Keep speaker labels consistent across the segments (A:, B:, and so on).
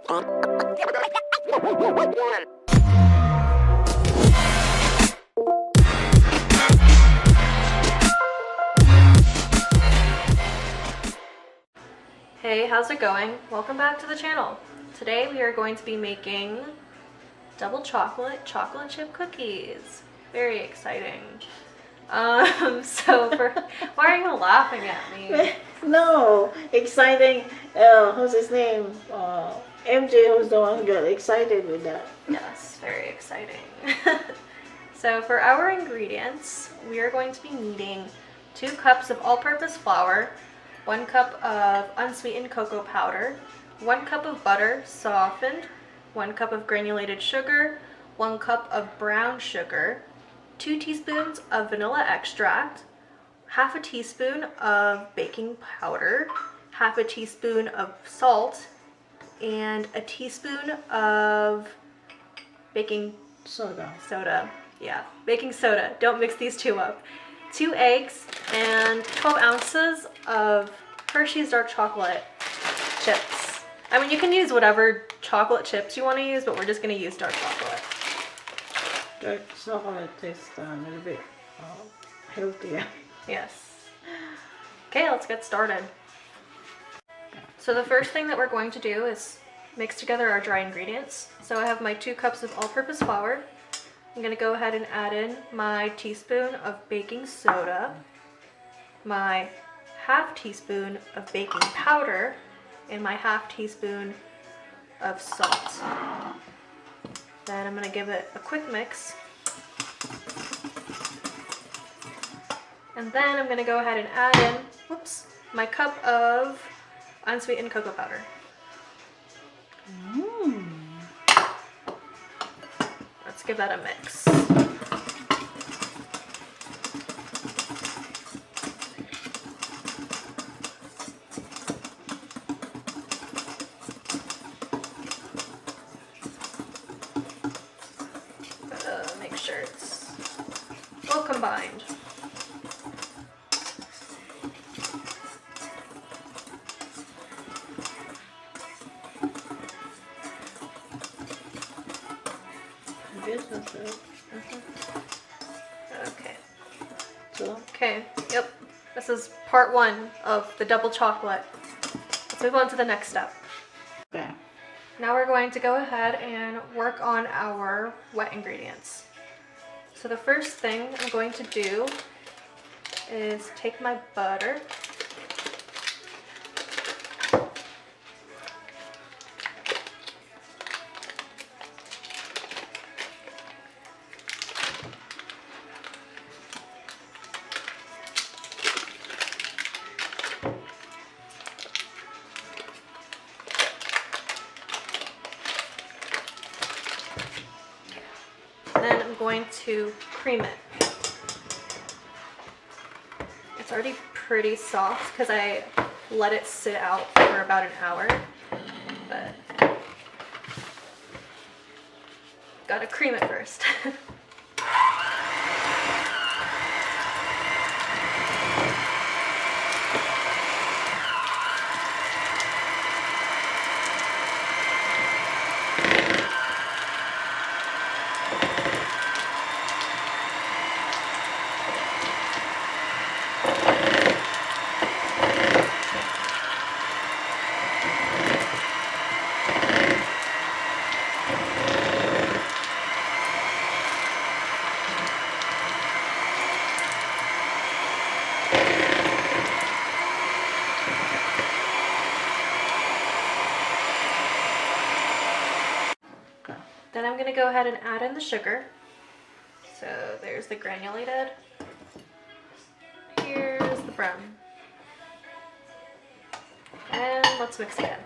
A: Hey, how's it going? Welcome back to the channel. Today we are going to be making double chocolate chip cookies. Very exciting. Why are you laughing at me?
B: No, exciting. What's his name? MJ was the one who got excited with that.
A: Yes, very exciting. So for our ingredients, we are going to be needing 2 cups of all-purpose flour, 1 cup of unsweetened cocoa powder, 1 cup of butter softened, 1 cup of granulated sugar, 1 cup of brown sugar, 2 teaspoons of vanilla extract, half a teaspoon of baking powder, half a teaspoon of salt, and a teaspoon of baking soda. Yeah, baking soda. Don't mix these 2 up. 2 eggs and 12 ounces of Hershey's dark chocolate chips. I mean, you can use whatever chocolate chips you want to use, but we're just going to use dark chocolate.
B: Dark chocolate tastes a little bit healthier.
A: Yes. Okay, let's get started. So the first thing that we're going to do is mix together our dry ingredients. So I have my 2 cups of all-purpose flour. I'm going to go ahead and add in my teaspoon of baking soda, my half teaspoon of baking powder, and my half teaspoon of salt. Then I'm going to give it a quick mix. And then I'm going to go ahead and add in, my cup of unsweetened cocoa powder. Let's give that a mix. Make sure it's well combined. Okay, yep. This is part 1 of the double chocolate. Let's move on to the next step.
B: Okay.
A: Now we're going to go ahead and work on our wet ingredients. So the first thing I'm going to do is take my butter. Then I'm going to cream it. It's already pretty soft because I let it sit out for about an hour, but gotta cream it first. Then I'm going to go ahead and add in the sugar. So there's the granulated. Here's the brown. And let's mix again.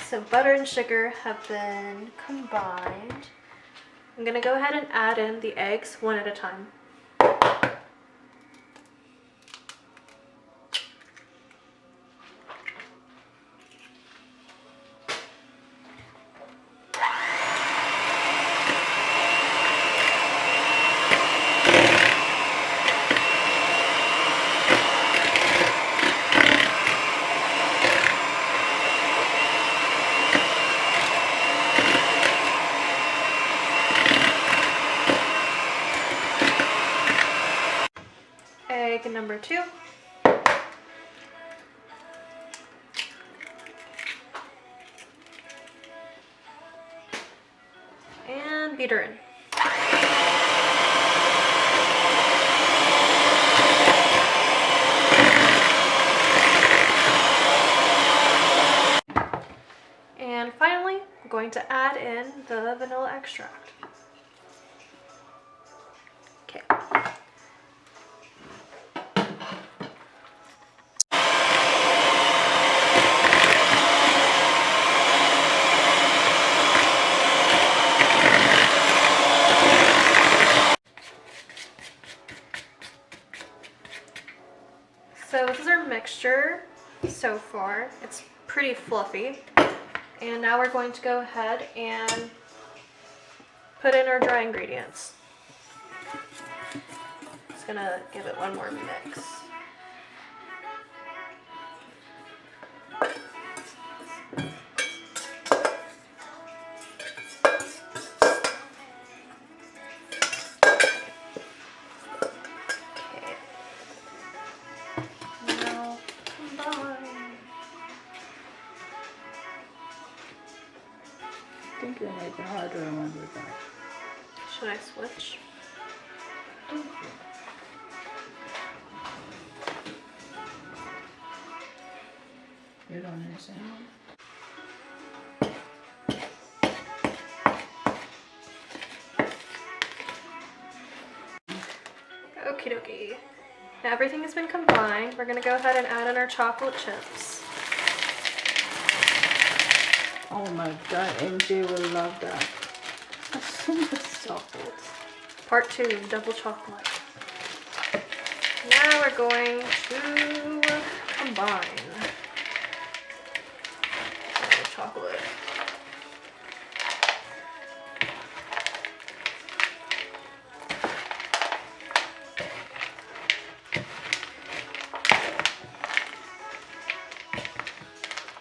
A: So butter and sugar have been combined. I'm gonna go ahead and add in the eggs one at a time. Egg number 2. And beat her in. And finally, I'm going to add in the vanilla extract. Okay. So this is our mixture so far. It's pretty fluffy. And now we're going to go ahead and put in our dry ingredients. Just gonna give it one more mix. Okay. Now combine.
B: I think you make a harder one with that.
A: Should I switch?
B: You don't understand?
A: Okie dokie. Now everything has been combined. We're gonna go ahead and add in our chocolate chips.
B: Oh my god, MJ will love that. That's so much chocolate.
A: Part 2, double chocolate. Now we're going to combine the chocolate.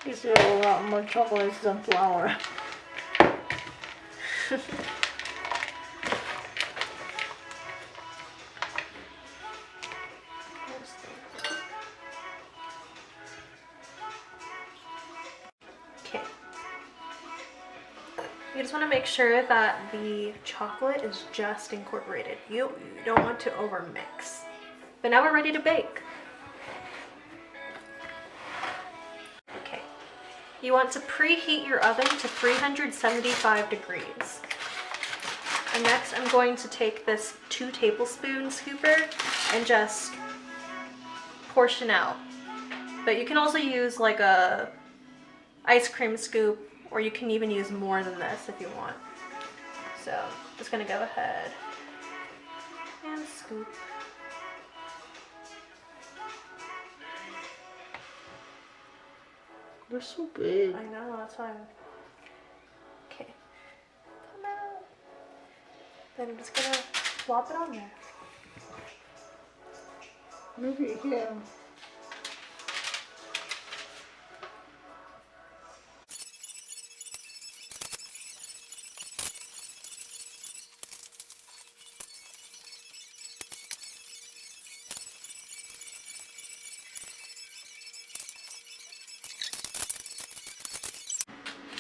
B: These are a lot more chocolates than flour.
A: Okay. You just want to make sure that the chocolate is just incorporated. You don't want to overmix. But now we're ready to bake. Okay. You want to preheat your oven to 375 degrees. And next I'm going to take this 2 tablespoon scooper and just portion out. But you can also use like a ice cream scoop, or you can even use more than this if you want. So I'm just gonna go ahead and scoop.
B: They're so big.
A: I know, that's why I'm... Okay. Come out. Then I'm just gonna flop it on there.
B: Maybe here.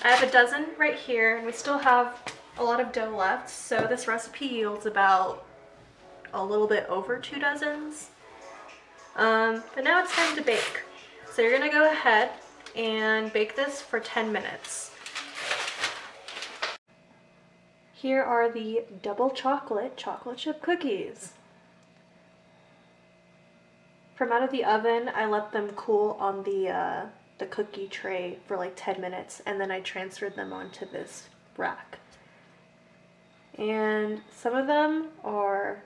A: I have a dozen right here, and we still have a lot of dough left, so this recipe yields about a little bit over 2 dozens. But now it's time to bake. So you're gonna go ahead and bake this for 10 minutes. Here are the double chocolate chip cookies. From out of the oven, I let them cool on the the cookie tray for like 10 minutes, and then I transferred them onto this rack. And some of them are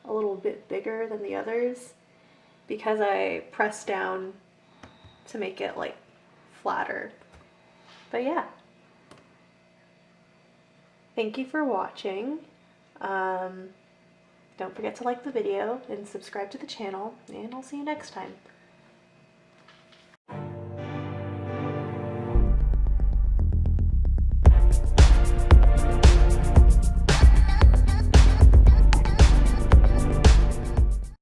A: a little bit bigger than the others because I pressed down to make it like flatter. But yeah. Thank you for watching. Don't forget to like the video and subscribe to the channel, and I'll see you next time.